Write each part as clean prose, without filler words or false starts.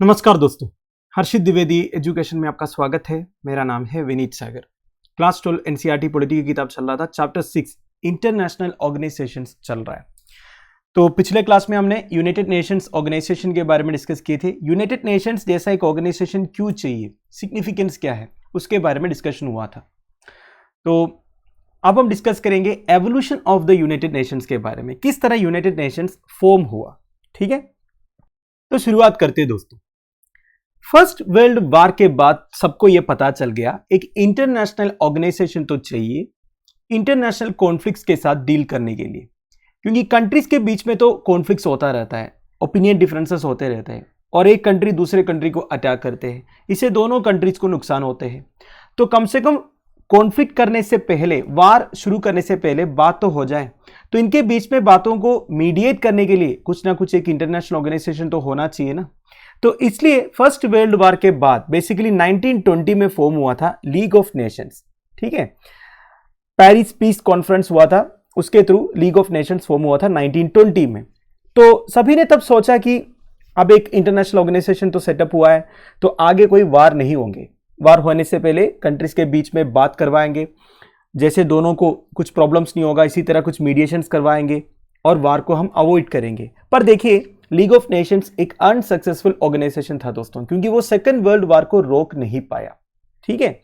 नमस्कार दोस्तों, हर्षित द्विवेदी एजुकेशन में आपका स्वागत है। मेरा नाम है विनीत सागर। क्लास 12 एनसीईआरटी पॉलिटी की किताब चल रहा था, चैप्टर 6 इंटरनेशनल ऑर्गेनाइजेशंस चल रहा है। तो पिछले क्लास में हमने यूनाइटेड नेशंस ऑर्गेनाइजेशन के बारे में डिस्कस किए थे। यूनाइटेड नेशंस जैसा एक ऑर्गेनाइजेशन क्यों चाहिए, सिग्निफिकेंस क्या है, उसके बारे में डिस्कशन हुआ था। तो अब हम डिस्कस करेंगे evolution of the United Nations के बारे में, किस तरह यूनाइटेड नेशंस फॉर्म हुआ। ठीक है, तो शुरुआत करते हैं दोस्तों। फर्स्ट वर्ल्ड वॉर के बाद सबको यह पता चल गया एक इंटरनेशनल ऑर्गेनाइजेशन तो चाहिए इंटरनेशनल कॉन्फ्लिक्ट्स के साथ डील करने के लिए, क्योंकि कंट्रीज के बीच में तो कॉन्फ्लिक्ट्स होता रहता है, ओपिनियन डिफरेंसेस होते रहते हैं और एक कंट्री दूसरे कंट्री को अटैक करते हैं, इससे दोनों कंट्रीज को नुकसान होते हैं। तो कम से कम कॉन्फ्लिक्ट करने से पहले, वार शुरू करने से पहले बात तो हो जाए। तो इनके बीच में बातों को मीडिएट करने के लिए कुछ ना कुछ एक इंटरनेशनल ऑर्गेनाइजेशन तो होना चाहिए ना। तो इसलिए फर्स्ट वर्ल्ड वॉर के बाद बेसिकली 1920 में फॉर्म हुआ था लीग ऑफ नेशंस। ठीक है, पेरिस पीस कॉन्फ्रेंस हुआ था, उसके through league of Nations form हुआ था 1920 में। तो सभी ने तब सोचा कि अब एक इंटरनेशनल ऑर्गेनाइजेशन तो सेटअप हुआ है, तो आगे कोई वार नहीं होंगे। वार होने से पहले कंट्रीज के बीच में बात करवाएंगे, जैसे दोनों को कुछ प्रॉब्लम्स नहीं होगा, इसी तरह कुछ मीडिएशंस करवाएंगे और वार को हम अवॉइड करेंगे। पर देखिए, लीग ऑफ नेशंस एक अनसक्सेसफुल ऑर्गेनाइजेशन था दोस्तों, क्योंकि वो सेकेंड वर्ल्ड वॉर को रोक नहीं पाया। ठीक है,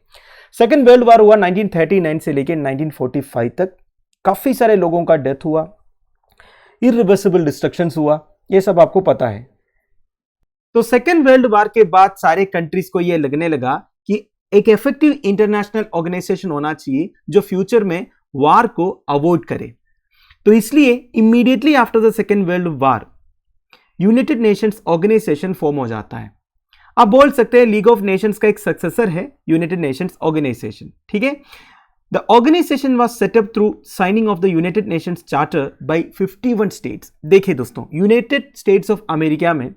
सेकेंड वर्ल्ड वॉर हुआ 1939 से लेकर 1945 तक, काफी सारे लोगों का डेथ हुआ, इरिवर्सिबल डिस्ट्रक्शंस हुआ, ये सब आपको पता है। तो सेकेंड वर्ल्ड वॉर के बाद सारे कंट्रीज को यह लगने लगा कि एक इफेक्टिव इंटरनेशनल ऑर्गेनाइजेशन होना चाहिए जो फ्यूचर में वार को अवॉइड करे। तो इसलिए immediately after the second world war United Nations organisation form हो जाता है। आप बोल सकते हैं लीग ऑफ नेशंस का एक सक्सेसर है यूनाइटेड नेशंस ऑर्गेनाइजेशन। ठीक है, the organisation was set up through signing of the United Nations charter by 51 states. देखिए दोस्तों, यूनाइटेड स्टेट्स ऑफ अमेरिका में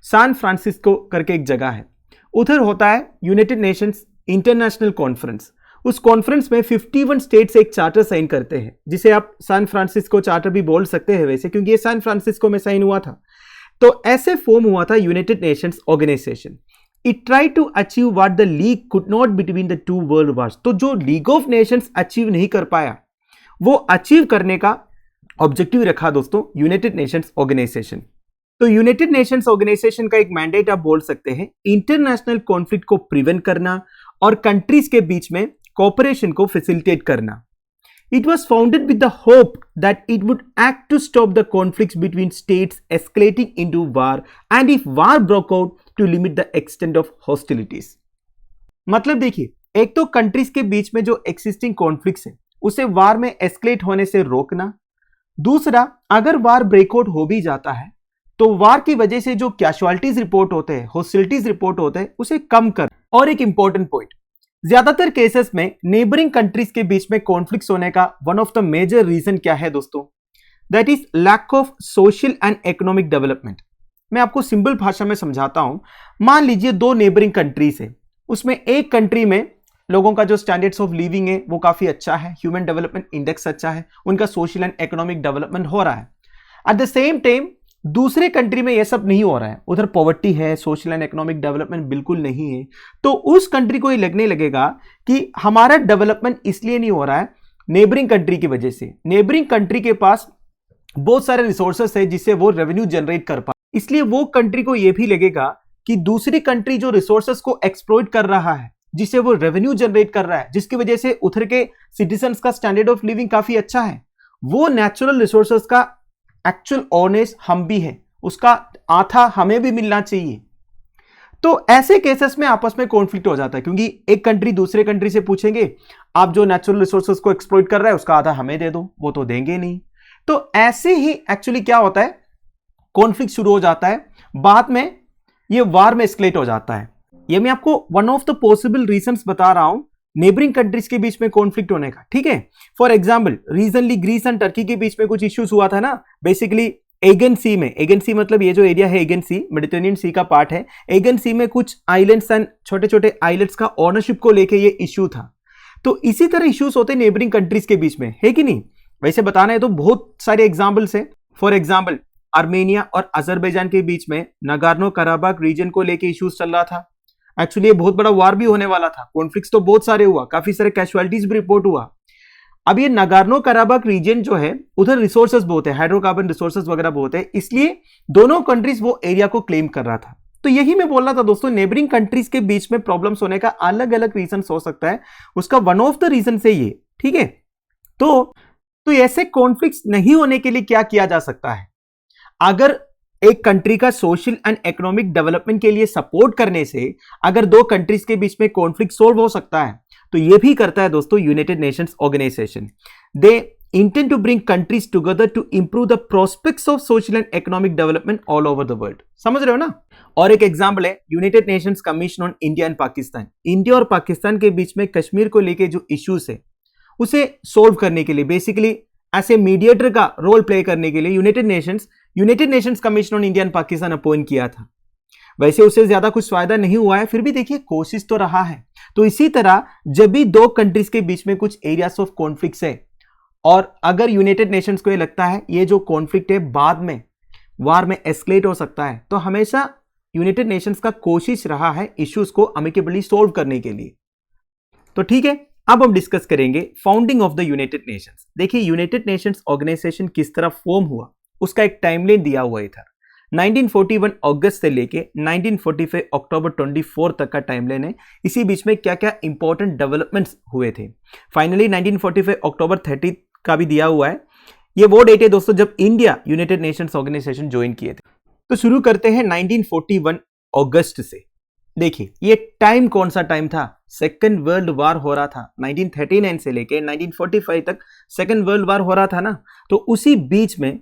सैन फ्रांसिस्को करके एक जगह है, उधर होता है यूनाइटेड नेशंस इंटरनेशनल कॉन्फ्रेंस। उस कॉन्फ्रेंस में 51 स्टेट्स एक चार्टर साइन करते हैं, जिसे आप सैन फ्रांसिस्को चार्टर भी बोल सकते हैं वैसे, क्योंकि ये सैन फ्रांसिस्को में साइन हुआ था। तो ऐसे फॉर्म हुआ था United Nations organisation. It try to achieve what the league could not between the two world wars. तो जो लीग ऑफ नेशंस अचीव नहीं कर पाया, वो अचीव करने का ऑब्जेक्टिव रखा दोस्तों यूनाइटेड नेशंस ऑर्गेनाइजेशन। तो यूनाइटेड नेशंस ऑर्गेनाइजेशन का एक मैंडेट आप बोल सकते हैं इंटरनेशनल कॉन्फ्लिक्ट को प्रिवेंट करना और कंट्रीज के बीच में कोऑपरेशन को फैसिलिटेट करना। It was founded with the hope that it would act to stop the conflicts between states escalating into war and if war broke out to limit the extent of hostilities। मतलब देखिए, एक तो countries के बीच में जो existing conflicts है उसे वार में एस्केलेट होने से रोकना, दूसरा अगर वार ब्रेकआउट हो भी जाता है तो वार की वजह से जो कैजुअलिटीज रिपोर्ट होते हैं, हॉस्टिलिटीज रिपोर्ट होते हैं, उसे कम कर। और एक इंपॉर्टेंट पॉइंट, ज्यादातर केसेस में नेबरिंग कंट्रीज के बीच में कॉन्फ्लिक्ट्स होने का one of the major reason क्या है दोस्तों? That is lack of social and economic development. मैं आपको सिंपल भाषा में समझाता हूं। मान लीजिए दो नेबरिंग कंट्रीज है, उसमें एक कंट्री में लोगों का जो स्टैंडर्ड्स ऑफ लिविंग है वो काफी अच्छा है, ह्यूमन डेवलपमेंट इंडेक्स अच्छा है, उनका सोशल एंड इकोनॉमिक डेवलपमेंट हो रहा है। एट द सेम टाइम दूसरे कंट्री में यह सब नहीं हो रहा है, उधर पॉवर्टी है, सोशल एंड इकोनॉमिक डेवलपमेंट बिल्कुल नहीं है। तो उस कंट्री को ये लगने लगेगा कि हमारा डेवलपमेंट इसलिए नहीं हो रहा है नेबरिंग कंट्री की वजह से। नेबरिंग कंट्री के पास बहुत सारे रिसोर्सेस है जिससे वो रेवेन्यू जनरेट कर पाए, इसलिए वो कंट्री को यह भी लगेगा कि दूसरी कंट्री जो रिसोर्सेस को एक्सप्लॉइट कर रहा है, जिससे वो रेवेन्यू जनरेट कर रहा है, जिसकी वजह से उधर के सिटीजन्स का स्टैंडर्ड ऑफ लिविंग काफी अच्छा है, वो नेचुरल रिसोर्सेस का एक्चुअल ऑनेस्ट हम भी हैं, उसका आधा हमें भी मिलना चाहिए। तो ऐसे केसेस में आपस में कॉन्फ्लिक्ट हो जाता है, क्योंकि एक कंट्री दूसरे कंट्री से पूछेंगे आप जो नेचुरल रिसोर्सेज को एक्सप्लॉइट कर रहा है उसका आधा हमें दे दो, वो तो देंगे नहीं। तो ऐसे ही एक्चुअली क्या होता है, कॉन्फ्लिक्ट शुरू हो जाता है, बाद में ये वार में एस्केलेट हो जाता है। ये मैं आपको one of the possible reasons बता रहा हूं नेबरिंग कंट्रीज के बीच में कॉन्फ्लिक्ट होने का। ठीक है, for example recently Greece and Turkey के बीच में कुछ इश्यूज हुआ था ना, बेसिकली एगन सी में, एगन सी मतलब ये जो एरिया है एगन सी मेडिटेरेनियन सी का पार्ट है, एगन सी में कुछ आइलैंड्स एंड छोटे छोटे आइलैंड्स का ओनरशिप को लेके ये इश्यू था। तो इसी तरह इश्यूज होते हैं नेबरिंग कंट्रीज के बीच में, है कि नहीं? वैसे बताना है तो बहुत सारे एग्जांपल्स है। फॉर एग्जांपल आर्मेनिया और अजरबैजान के बीच में नागोर्नो कराबाख रीजन को लेके इश्यूज चल रहा था। एक्चुअली ये बहुत बड़ा वार भी होने वाला था, कॉन्फ्लिक्ट्स तो बहुत सारे हुआ, काफी सारे कैजुअलिटीज भी रिपोर्ट हुआ। अब ये नागोर्नो कराबाख रीजन जो है उधर रिसोर्सेज बहुत है, हाइड्रोकार्बन रिसोर्सेज वगैरह बहुत है, इसलिए दोनों कंट्रीज वो एरिया को क्लेम कर रहा था। तो यही मैं बोल रहा था दोस्तों, नेबरिंग कंट्रीज के बीच में प्रॉब्लम्स होने का अलग अलग रीजन हो सकता है, उसका वन ऑफ द रीजन से ये, ठीक है। तो ऐसे कॉन्फ्लिक्ट्स नहीं होने के लिए क्या किया जा सकता है? अगर एक कंट्री का सोशल एंड इकोनॉमिक डेवलपमेंट के लिए सपोर्ट करने से अगर दो कंट्रीज के बीच में कॉन्फ्लिक्ट सोल्व हो सकता है, तो यह भी करता है दोस्तों United Nations organisation. They intend to bring countries together to improve the prospects of social and economic development all over the world. समझ रहे हो ना? और एक एग्जांपल है United Nations commission on India and Pakistan. India और पाकिस्तान के बीच में कश्मीर को लेके जो इश्यूज है उसे सोल्व करने के लिए, बेसिकली ऐसे मीडिएटर का रोल प्ले करने के लिए United Nations commission on India and Pakistan appoint किया था। वैसे उसे ज्यादा कुछ फायदा नहीं हुआ है, फिर भी देखिए कोशिश तो रहा है। तो इसी तरह जब भी दो कंट्रीज के बीच में कुछ एरियाज ऑफ कॉन्फ्लिक्ट्स है और अगर यूनाइटेड नेशंस को ये लगता है ये जो कॉन्फ्लिक्ट है बाद में वार में एस्केलेट हो सकता है, तो हमेशा यूनाइटेड नेशंस का कोशिश रहा है इश्यूज को अमिकेबली सोल्व करने के लिए। तो ठीक है, अब हम डिस्कस करेंगे founding of the United Nations. देखिए यूनाइटेड नेशंस ऑर्गेनाइजेशन किस तरह फॉर्म हुआ, उसका एक टाइमलाइन दिया हुआ है इधर। 1941 अगस्त से लेके 1945 अक्टूबर 24 तक का टाइमलाइन है। इसी बीच में क्या क्या इंपॉर्टेंट डेवलपमेंट्स हुए थे। फाइनली 1945 अक्टूबर 30 का भी दिया हुआ है। ये वो डेट है दोस्तों जब India United Nations organisation join किए थे। तो शुरू करते हैं 1941 अगस्त से। देखिए ये टाइम कौन सा टाइम था? सेकेंड वर्ल्ड वार हो रहा था। 1939 से लेके 1945 तक सेकेंड वर्ल्ड वार हो रहा था ना। तो उसी बीच में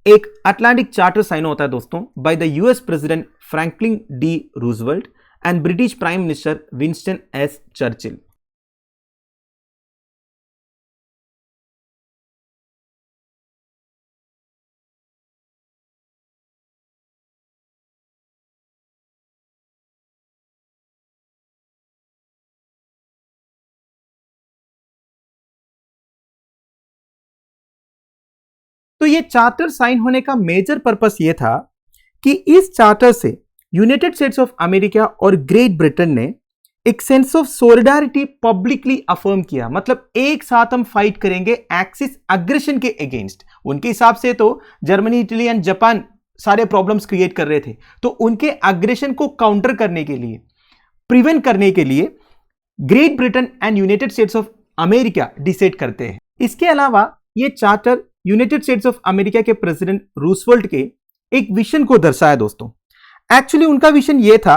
एक अटलांटिक चार्टर साइन होता है दोस्तों by the US president Franklin D Roosevelt and British prime minister Winston S Churchill. तो ये चार्टर साइन होने का मेजर पर्पस ये था कि इस चार्टर से यूनाइटेड स्टेट्स ऑफ अमेरिका और ग्रेट ब्रिटेन ने एक sense of solidarity publicly affirm किया। मतलब एक साथ हम फाइट करेंगे एक्सिस अग्रेशन के अगेंस्ट। उनके हिसाब से तो जर्मनी, इटली एंड जापान सारे प्रॉब्लम्स क्रिएट कर रहे थे, तो उनके अग्रेशन को काउंटर करने के लिए, प्रिवेंट करने के लिए great Britain and United States of America decide करते हैं। इसके अलावा ये charter United States of America के प्रेसिडेंट रूजवेल्ट के एक विजन को दर्शाया दोस्तों। एक्चुअली उनका विजन ये था,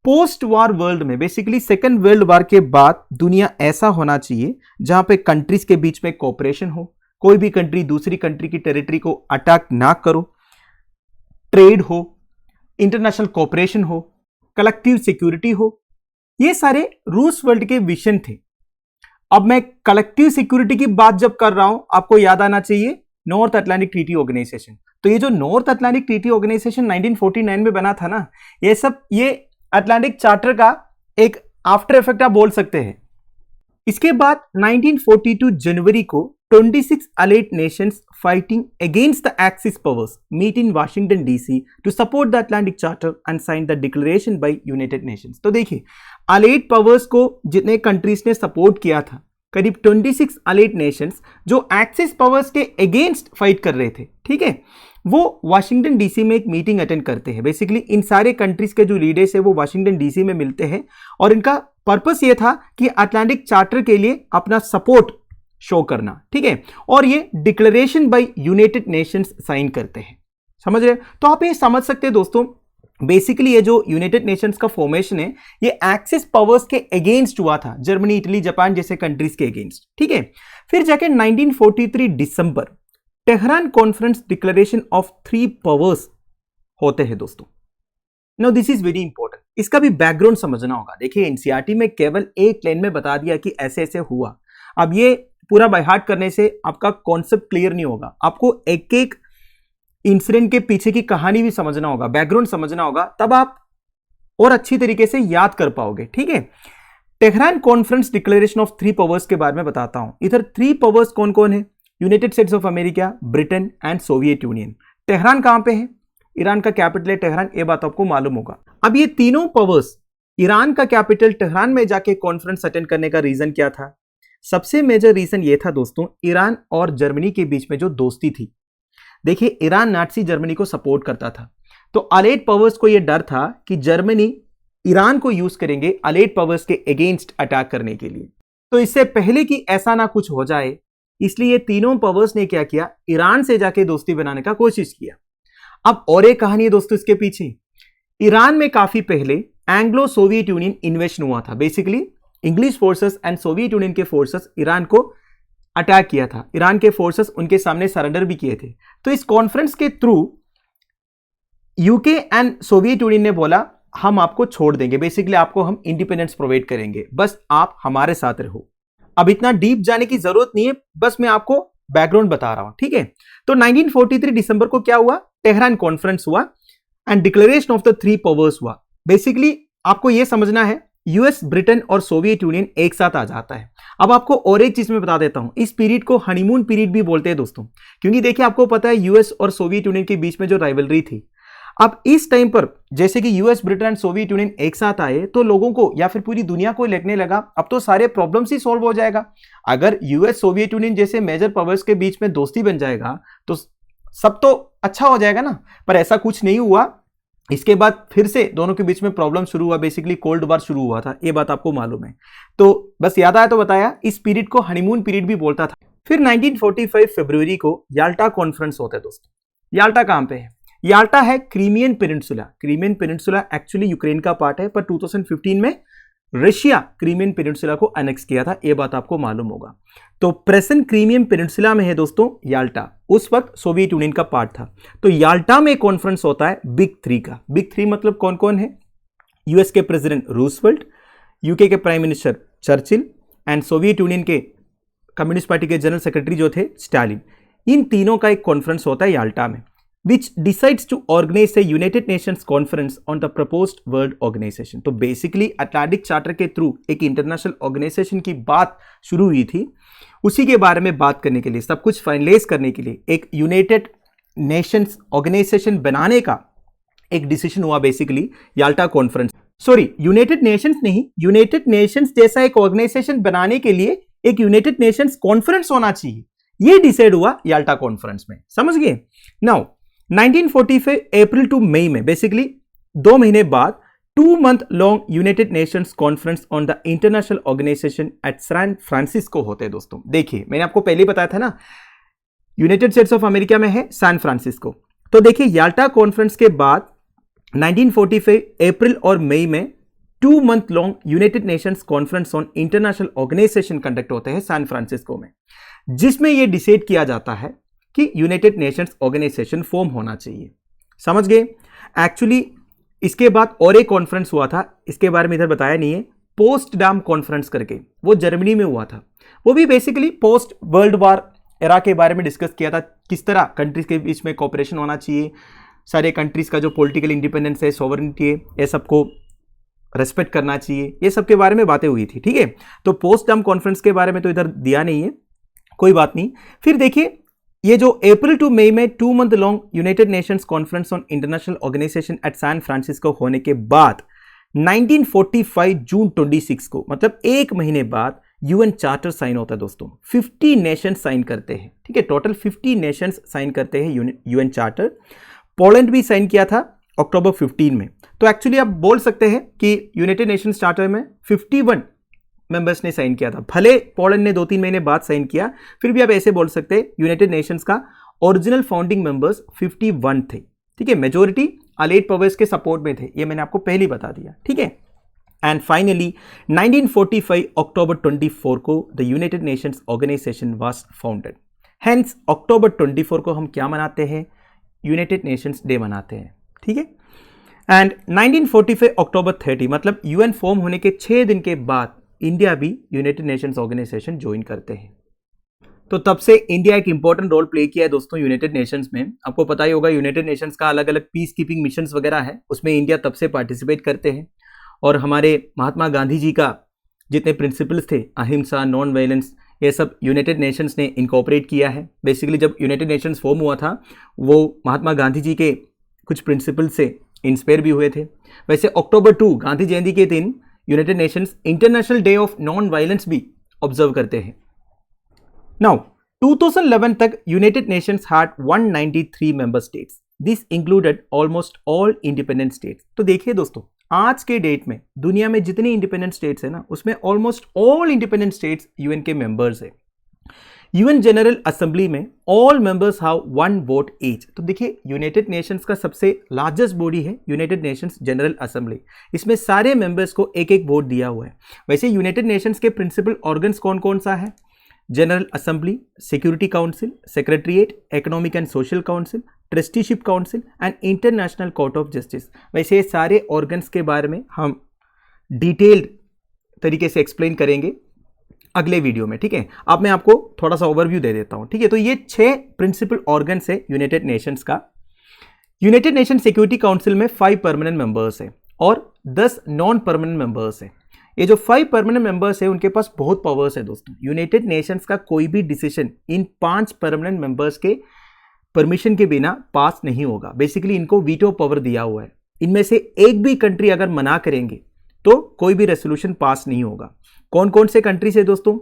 पोस्ट वार वर्ल्ड में, बेसिकली सेकेंड वर्ल्ड वार के बाद दुनिया ऐसा होना चाहिए जहां पे कंट्रीज के बीच में कोऑपरेशन हो, कोई भी कंट्री दूसरी कंट्री की टेरिटरी को अटैक ना करो, ट्रेड हो, इंटरनेशनल कोऑपरेशन हो, कलेक्टिव सिक्योरिटी हो। ये सारे रूजवेल्ट के विजन थे। अब मैं कलेक्टिव सिक्योरिटी की बात जब कर रहा हूं, आपको याद आना चाहिए नॉर्थ अटलांटिक ट्रीटी ऑर्गेनाइजेशन। तो ये जो नॉर्थ अटलांटिक ट्रीटी ऑर्गेनाइजेशन 1949 में बना था ना, ये अटलांटिक चार्टर का एक आफ्टर इफेक्ट आप बोल सकते हैं। इसके बाद 1942 जनवरी को 26 allied nations fighting against the axis powers meet in Washington DC to support the Atlantic charter and sign the declaration by United Nations. तो देखिए अलाइड पावर्स को जितने कंट्रीज ने सपोर्ट किया था, करीब 26 अलाइड नेशंस जो एक्सिस पावर्स के अगेंस्ट फाइट कर रहे थे, ठीक है, वो वाशिंगटन डीसी में एक मीटिंग अटेंड करते हैं। बेसिकली इन सारे कंट्रीज के जो लीडर्स है वो वाशिंगटन डीसी में मिलते हैं और इनका पर्पस ये था कि अटलांटिक चार्टर के लिए अपना सपोर्ट शो करना, ठीक है, और ये declaration by United Nations sign करते हैं। समझ रहे? तो आप ये समझ सकते हैं दोस्तों, बेसिकली ये जो यूनाइटेड नेशंस का फॉर्मेशन है ये एक्सिस पावर्स के अगेंस्ट हुआ था, जर्मनी, इटली, जापान जैसे कंट्रीज के अगेंस्ट, ठीक है। फिर जाके 1943 दिसंबर टेहरान कॉन्फ्रेंस डिक्लेरेशन ऑफ 3 पावर्स होते हैं दोस्तों। Now this is very important, इसका भी बैकग्राउंड समझना होगा। देखिए एनसीईआरटी में केवल एक लाइन में बता दिया कि ऐसे ऐसे हुआ। अब ये पूरा बाय हार्ट करने से आपका कॉन्सेप्ट क्लियर नहीं होगा, आपको एक एक इंसिडेंट के पीछे की कहानी भी समझना होगा, बैकग्राउंड समझना होगा, तब आप और अच्छी तरीके से याद कर पाओगे, ठीक है। टेहरान कॉन्फ्रेंस डिक्लेरेशन ऑफ 3 पावर्स के बारे में बताता हूं। इधर 3 पावर्स कौन कौन है? United States of America, Britain and Soviet union. Tehran कहां पे है? ईरान का कैपिटल है तेहरान, ये बात आपको मालूम होगा। अब ये तीनों पावर्स ईरान का कैपिटल तेहरान में जाके कॉन्फ्रेंस अटेंड करने का रीजन क्या था? सबसे मेजर रीजन ये था दोस्तों, ईरान और जर्मनी के बीच में जो दोस्ती थी। देखिए, ईरान नाज़ी जर्मनी को सपोर्ट करता था, तो अलाइड पावर्स को यह डर था कि जर्मनी ईरान को यूज करेंगे अलाइड पावर्स के अगेंस्ट अटैक करने के लिए। तो इससे पहले कि ऐसा ना कुछ हो जाए, इसलिए तीनों पावर्स ने क्या किया, ईरान से जाके दोस्ती बनाने का कोशिश किया। अब और एक कहानी है दोस्तों इसके पीछे। ईरान में काफी पहले एंग्लो सोवियत यूनियन इन्वेशन हुआ था। Basically English forces and Soviet union के फोर्सेस ईरान को अटैक किया था। ईरान के फोर्सेस उनके सामने सरेंडर भी किए थे। तो इस कॉन्फ्रेंस के through UK and Soviet union ने बोला हम आपको छोड़ देंगे, बेसिकली आपको हम इंडिपेंडेंस प्रोवाइड करेंगे, बस आप हमारे साथ रहो। अब इतना डीप जाने की जरूरत नहीं है, बस मैं आपको बैकग्राउंड बता रहा हूं, ठीक है। तो 1943 दिसंबर को क्या हुआ, तेहरान कॉन्फ्रेंस हुआ and declaration of the three powers हुआ। बेसिकली आपको यह समझना है, यूएस, ब्रिटेन और सोवियत यूनियन एक साथ आ जाता है। अब आपको और एक चीज मैं बता देता हूं, इस पीरियड को हनीमून पीरियड भी बोलते हैं दोस्तों, क्योंकि देखिए आपको पता है यूएस और सोवियत यूनियन के बीच में जो राइवलरी थी, अब इस टाइम पर जैसे कि US, Britain and Soviet union एक साथ आए, तो लोगों को या फिर पूरी दुनिया को लगने लगा अब तो सारे प्रॉब्लम्स ही सॉल्व हो जाएगा। अगर यूएस, सोवियत यूनियन जैसे मेजर पावर्स के बीच में दोस्ती बन जाएगा तो सब तो अच्छा हो जाएगा ना। पर ऐसा कुछ नहीं हुआ। इसके बाद फिर से दोनों के बीच में प्रॉब्लम शुरू हुआ, बेसिकली कोल्ड वॉर शुरू हुआ था, ये बात आपको मालूम है। तो बस याद आया तो बताया, इस पीरियड को हनीमून पीरियड भी बोलता था। फिर 1945 फरवरी को याल्टा कॉन्फ्रेंस होता है दोस्तों। याल्टा कहां पे है? याल्टा है Crimean peninsula. Crimean peninsula actually Ukraine का पार्ट है, पर 2015 में रशिया क्रीमियन पेनिनसुला को अनेक्स किया था, यह बात आपको मालूम होगा। तो प्रेजेंट क्रीमियन पेनिनसुला में है दोस्तों याल्टा, उस वक्त सोवियत यूनियन का पार्ट था। तो याल्टा में कॉन्फ्रेंस होता है बिग थ्री का। बिग थ्री मतलब कौन कौन है? यूएस के प्रेसिडेंट रूजवेल्ट, यूके के prime minister Churchill and Soviet union के कम्युनिस्ट पार्टी के जनरल सेक्रेटरी जो थे स्टालिन। इन तीनों का एक कॉन्फ्रेंस होता है याल्टा में, which decides to organize a United Nations conference on the proposed world organization। तो बेसिकली अटलांटिक चार्टर के थ्रू एक इंटरनेशनल ऑर्गेनाइजेशन की बात शुरू हुई थी, उसी के बारे में बात करने के लिए, सब कुछ फाइनलाइज करने के लिए एक यूनाइटेड नेशंस ऑर्गेनाइजेशन बनाने का एक डिसीजन हुआ basically Yalta conference. Sorry, United Nations नहीं, यूनाइटेड नेशंस जैसा एक ऑर्गेनाइजेशन बनाने के लिए एक यूनाइटेड नेशंस कॉन्फ्रेंस होना चाहिए, यह डिसाइड हुआ याल्टा कॉन्फ्रेंस में। समझ गए? नाउ 1945 अप्रैल टू मई में, बेसिकली 2 महीने बाद 2 month long United Nations conference on the international organisation at San Francisco होते हैं दोस्तों। देखिए मैंने आपको पहले बताया था ना, यूनाइटेड स्टेट्स ऑफ अमेरिका में है सैन फ्रांसिस्को। तो देखिए याल्टा कॉन्फ्रेंस के बाद 1945 अप्रैल और मई में 2 month long United Nations conference on international organisation conduct होते हैं सैन फ्रांसिस्को में, जिसमें यह डिसाइड किया जाता है कि यूनाइटेड नेशंस ऑर्गेनाइजेशन फॉर्म होना चाहिए। समझ गए? एक्चुअली इसके बाद और एक कॉन्फ्रेंस हुआ था, इसके बारे में इधर बताया नहीं है, पोस्टडाम कॉन्फ्रेंस करके, वो जर्मनी में हुआ था। वो भी basically post world war era के बारे में डिस्कस किया था, किस तरह कंट्रीज के बीच में कोऑपरेशन होना चाहिए, सारे कंट्रीज का जो पॉलिटिकल इंडिपेंडेंस है, सॉवरेनिटी है, ये सबको रेस्पेक्ट करना चाहिए, ये सब के बारे में बातें हुई थी। ठीक है, तो पोस्टडाम कॉन्फ्रेंस के बारे में तो इधर दिया नहीं है, कोई बात नहीं। फिर देखिए ये जो अप्रैल टू मई में 2 month long United Nations conference on international organisation at San Francisco होने के बाद 1945 जून 26 को, मतलब 1 महीने बाद यूएन चार्टर साइन होता है दोस्तों। 50 नेशंस साइन करते हैं। ठीक है, टोटल 50 नेशंस साइन करते हैं यूएन चार्टर। पोलैंड भी साइन किया था अक्टूबर 15 में। तो एक्चुअली आप बोल सकते हैं कि यूनाइटेड नेशंस चार्टर में 51 मेंबर्स ने साइन किया था। भले पोलैंड ने 2-3 महीने बाद साइन किया, फिर भी आप ऐसे बोल सकते हैं यूनाइटेड नेशंस का ओरिजिनल फाउंडिंग मेंबर्स 51 थे। ठीक है, मेजोरिटी अलाइड पावर्स के सपोर्ट में थे, ये मैंने आपको पहले बता दिया। ठीक है, एंड फाइनली 1945 अक्टूबर 24 को the United Nations Organization was founded. Hence अक्टूबर 24 को हम क्या मनाते हैं? यूनाइटेड नेशंस डे मनाते हैं। ठीक है, एंड 1945 अक्टूबर 30, मतलब यूएन फॉर्म होने के 6 दिन के बाद इंडिया भी यूनाइटेड नेशंस ऑर्गेनाइजेशन ज्वाइन करते हैं। तो तब से इंडिया एक इंपॉर्टेंट रोल प्ले किया है दोस्तों यूनाइटेड नेशंस में। आपको पता ही होगा यूनाइटेड नेशंस का अलग अलग पीस कीपिंग मिशंस वगैरह है, उसमें इंडिया तब से पार्टिसिपेट करते हैं। और हमारे महात्मा गांधी जी का जितने प्रिंसिपल्स थे, अहिंसा, नॉन वायलेंस, ये सब यूनाइटेड नेशंस ने इनकॉर्पोरेट किया है। बेसिकली जब यूनाइटेड नेशंस फॉर्म हुआ था वो महात्मा गांधी जी के कुछ प्रिंसिपल से इंस्पायर भी हुए थे। वैसे अक्टूबर 2 गांधी जयंती के दिन United Nations international day of non violence भी ऑब्जर्व करते हैं। नाउ 2011 तक United Nations had 193 member states. This included almost all independent states. तो देखिए दोस्तों, आज के डेट में दुनिया में जितनी इंडिपेंडेंट स्टेट्स है ना, उसमें almost all independent states UN के मेंबर्स है। यूएन जनरल असेंबली में all members have 1 vote each. तो देखिए, यूनाइटेड नेशंस का सबसे लार्जेस्ट बॉडी है यूनाइटेड नेशंस जनरल असेंबली। इसमें सारे मेंबर्स को एक एक वोट दिया हुआ है। वैसे यूनाइटेड नेशंस के प्रिंसिपल ऑर्गन्स कौन कौन सा है? General assembly, security council, secretariat, economic and social council, trusteeship council and international court of justice. वैसे ये सारे ऑर्गन्स के बारे में हम डिटेल्ड तरीके से एक्सप्लेन करेंगे अगले वीडियो में, ठीक है। अब मैं आपको थोड़ा सा ओवरव्यू दे देता हूं, ठीक है। तो ये 6 प्रिंसिपल ऑर्गन्स है यूनाइटेड नेशंस का। यूनाइटेड नेशन सिक्योरिटी काउंसिल में 5 परमानेंट मेंबर्स है और 10 नॉन परमानेंट मेंबर्स है। ये जो 5 परमानेंट मेंबर्स है उनके पास बहुत पावर्स है दोस्तों। यूनाइटेड नेशंस का कोई भी डिसीजन इन 5 परमानेंट मेंबर्स के परमिशन के बिना पास नहीं होगा। बेसिकली इनको वीटो पावर दिया हुआ है। इनमें से एक भी कंट्री अगर मना करेंगे तो कोई भी रेजोल्यूशन पास नहीं होगा। कौन कौन से कंट्री से दोस्तों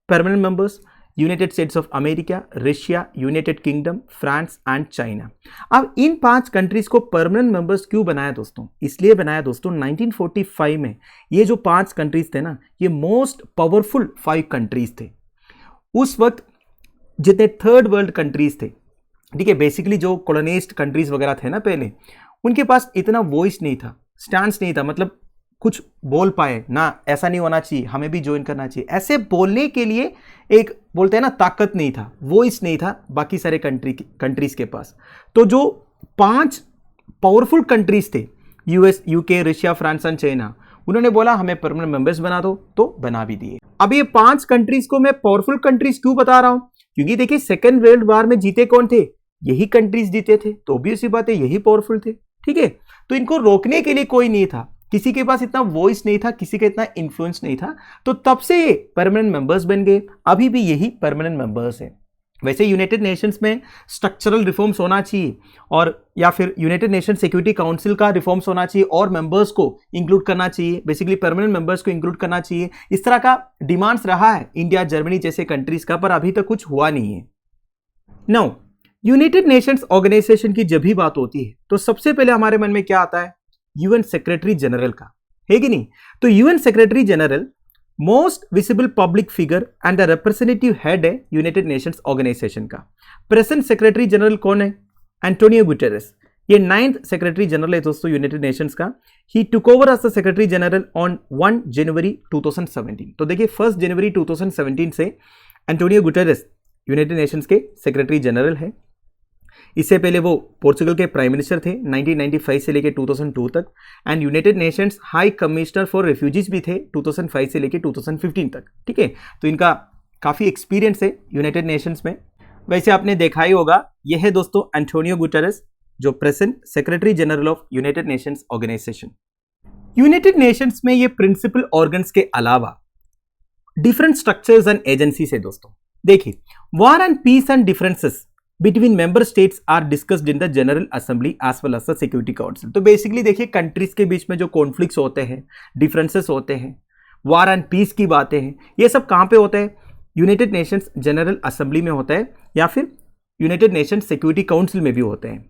permanent members? United States of America, Russia, United kingdom, France and China. अब इन 5 कंट्रीज को परमानेंट मेंबर्स क्यों बनाया दोस्तों? इसलिए बनाया दोस्तों, 1945 में ये जो 5 कंट्रीज थे ना, ये मोस्ट पावरफुल 5 कंट्रीज थे। उस वक्त जितने थर्ड वर्ल्ड कंट्रीज थे, ठीक है, बेसिकली जो कॉलोनाइज्ड कंट्रीज वगैरह थे ना पहले, उनके पास इतना वॉइस नहीं था, स्टैंस नहीं था, मतलब कुछ बोल पाए ना, ऐसा नहीं होना चाहिए, हमें भी ज्वाइन करना चाहिए, ऐसे बोलने के लिए एक बोलते हैं ना ताकत नहीं था, वॉइस नहीं था बाकी सारे कंट्रीज के पास। तो जो 5 पावरफुल कंट्रीज थे, US, UK, Russia, France and China, उन्होंने बोला हमें परमानेंट मेंबर्स बना दो, तो बना भी दिए। अब ये 5 कंट्रीज को मैं पावरफुल कंट्रीज क्यों बता रहा हूं? क्योंकि देखिए सेकेंड वर्ल्ड वॉर में जीते कौन थे? यही कंट्रीज जीते थे, तो भी उसी बात है, यही पावरफुल थे, ठीक है। तो इनको रोकने के लिए कोई नहीं था, किसी के पास इतना वॉइस नहीं था, किसी का इतना इन्फ्लुएंस नहीं था, तो तब से ये परमानेंट मेंबर्स बन गए। अभी भी यही परमानेंट मेंबर्स है। वैसे यूनाइटेड नेशंस में स्ट्रक्चरल रिफॉर्म्स होना चाहिए, और या फिर यूनाइटेड नेशन सिक्योरिटी काउंसिल का रिफॉर्म्स होना चाहिए और मेंबर्स को इंक्लूड करना चाहिए, बेसिकली परमानेंट मेंबर्स को इंक्लूड करना चाहिए। इस तरह का डिमांड्स रहा है इंडिया, जर्मनी जैसे कंट्रीज का, पर अभी तक कुछ हुआ नहीं है। नाउ यूनाइटेड नेशंस ऑर्गेनाइजेशन की जब भी बात होती है तो सबसे पहले हमारे मन में क्या आता है? यूएन सेक्रेटरी जनरल का, है कि नहीं? तो UN secretary general most visible public figure and the representative head है यूनाइटेड नेशंस ऑर्गेनाइजेशन का। प्रेजेंट सेक्रेटरी जनरल कौन है? Antonio Guterres. ये 9th सेक्रेटरी जनरल है दोस्तों यूनाइटेड नेशंस का। He took over as the secretary general on 1 जनवरी 2017। तो देखिए 1 जनवरी 2017 से एंटोनियो गुटेरेस यूनाइटेड नेशंस के सेक्रेटरी जनरल है। इससे पहले वो पोर्चुगल के प्राइम मिनिस्टर थे 1995 से लेकर 2002 तक, and United Nations high commissioner for refugees भी थे 2005 से लेकर 2015 तक, ठीक है। तो इनका काफ़ी एक्सपीरियंस है यूनाइटेड नेशंस में। वैसे आपने देखा ही होगा, यह है दोस्तों एंटोनियो गुटेरेस, जो present secretary general of United Nations organisation. United Nations में ये प्रिंसिपल ऑर्गन्स के अलावा डिफरेंट स्ट्रक्चर्स एंड एजेंसीज है दोस्तों। देखिए, war and peace and differences between member states are discussed in the general assembly as well as the security council. तो basically देखिए, countries के बीच में जो कॉन्फ्लिक्ट्स होते हैं, डिफरेंसेस होते हैं, वॉर एंड पीस की बातें हैं, ये सब कहाँ पे होता है? यूनाइटेड नेशंस जनरल असेंबली में होता है, या फिर यूनाइटेड नेशंस सिक्योरिटी काउंसिल में भी होते हैं।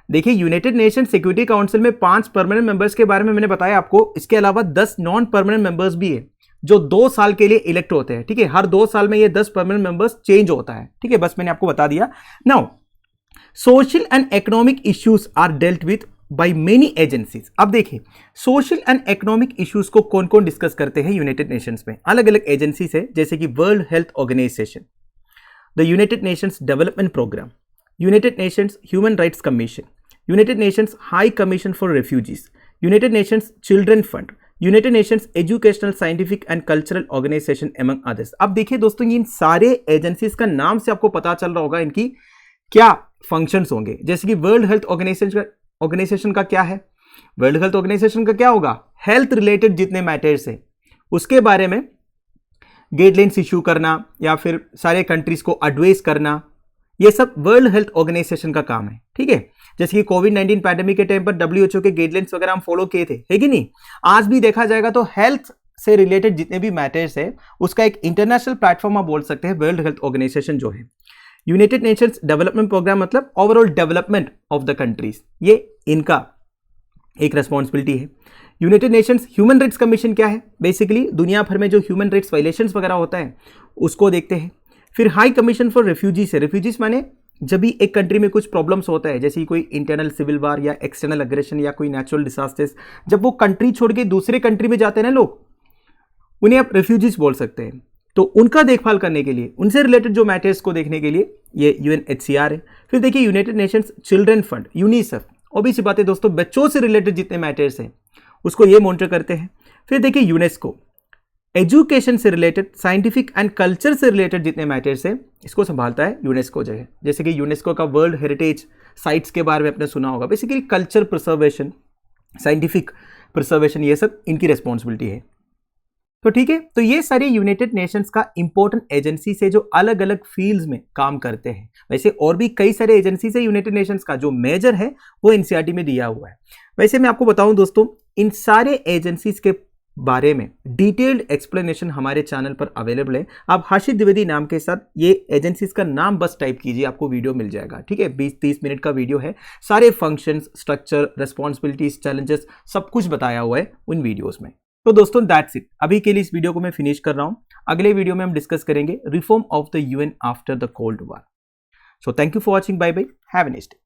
देखिए, यूनाइटेड नेशन सिक्योरिटी काउंसिल में 5 परमानेंट मेंबर्स के बारे में मैंने बताया आपको। इसके अलावा 10 नॉन परमानेंट मेंबर्स भी है जो 2 साल के लिए इलेक्ट होते हैं, ठीक है। हर 2 साल में ये 10 परमानेंट मेंबर्स चेंज होता है, ठीक है। बस मैंने आपको बता दिया। Now social and economic issues are dealt with by many agencies. अब देखिए, सोशल एंड इकोनॉमिक इश्यूज को कौन कौन डिस्कस करते हैं यूनाइटेड नेशंस में? अलग अलग एजेंसीज है, जैसे कि world health organisation, the United Nations development programme, United Nations human rights commission, United Nations high commission for refugees, United Nations children fund, United Nations educational, scientific and cultural organisation among others. अब देखिए दोस्तों, इन सारे agencies का नाम से आपको पता चल रहा होगा इनकी क्या फंक्शंस होंगे। जैसे कि वर्ल्ड हेल्थ ऑर्गेनाइजेशन का क्या है? वर्ल्ड हेल्थ ऑर्गेनाइजेशन का क्या होगा? हेल्थ रिलेटेड जितने मैटर्स है उसके बारे में गाइडलाइंस इशू करना या फिर सारे कंट्रीज को एडवाइस करना, ये सब वर्ल्ड हेल्थ ऑर्गेनाइजेशन का काम है, ठीक है। जैसे कि कोविड-19 पैंडेमिक के टाइम पर WHO के गाइडलाइंस वगैरह हम फॉलो किए थे, है कि नहीं। आज भी देखा जाएगा तो हेल्थ से रिलेटेड जितने भी मैटर्स है उसका एक इंटरनेशनल प्लेटफॉर्म आप बोल सकते हैं वर्ल्ड हेल्थ ऑर्गेनाइजेशन जो है। यूनाइटेड नेशंस डेवलपमेंट प्रोग्राम मतलब overall development of the countries, ये इनका एक रेस्पॉन्सिबिलिटी है। United Nations human rights commission क्या है, बेसिकली दुनिया भर में जो ह्यूमन राइट्स वायलेशंस वगैरह होता है उसको देखते हैं। फिर हाई कमीशन फॉर रेफ्यूजीज है, रेफ्यूजीज माने जब भी एक कंट्री में कुछ प्रॉब्लम्स होता है, जैसे कोई इंटरनल सिविल वार या एक्सटर्नल अग्रेशन या कोई नेचुरल डिजास्टर्स, जब वो कंट्री छोड़ के दूसरे कंट्री में जाते हैं ना लोग, उन्हें आप रेफ्यूजीज बोल सकते हैं। तो उनका देखभाल करने के लिए, उनसे रिलेटेड जो मैटर्स को देखने के लिए ये UNHCR है। फिर देखिए United Nations children fund, UNICEF, obvious बात है दोस्तों, बच्चों से रिलेटेड जितने मैटर्स हैं उसको ये मॉनिटर करते हैं। फिर देखिए यूनेस्को, एजुकेशन से रिलेटेड, साइंटिफिक एंड कल्चर से रिलेटेड जितने मैटर्स हैं इसको संभालता है यूनेस्को जो है। जैसे कि यूनेस्को का वर्ल्ड हेरिटेज साइट्स के बारे में आपने सुना होगा, basically culture preservation, scientific preservation, ये सब इनकी रिस्पॉन्सिबिलिटी है। तो ठीक है, तो ये सारे यूनाइटेड नेशंस का इंपॉर्टेंट एजेंसीज है जो अलग अलग फील्ड्स में काम करते हैं। वैसे और भी कई सारे एजेंसीज है यूनाइटेड नेशंस का, जो मेजर है वो एनसीईआरटी में दिया हुआ है। वैसे मैं आपको बताऊं दोस्तों, इन सारे एजेंसीज के बारे में डिटेल्ड एक्सप्लेनेशन हमारे चैनल पर अवेलेबल है। आप हर्षित द्विवेदी नाम के साथ ये एजेंसीज का नाम बस टाइप कीजिए, आपको वीडियो मिल जाएगा, ठीक है। 20-30 मिनट का वीडियो है, सारे फंक्शंस, स्ट्रक्चर, रिस्पॉन्सिबिलिटीज, चैलेंजेस सब कुछ बताया हुआ है उन वीडियोस में। तो दोस्तों दैट्स इट, अभी के लिए इस वीडियो को मैं फिनिश कर रहा हूं। अगले वीडियो में हम डिस्कस करेंगे reform of the UN after the cold war. So thank you for watching, bye bye, have a nice day.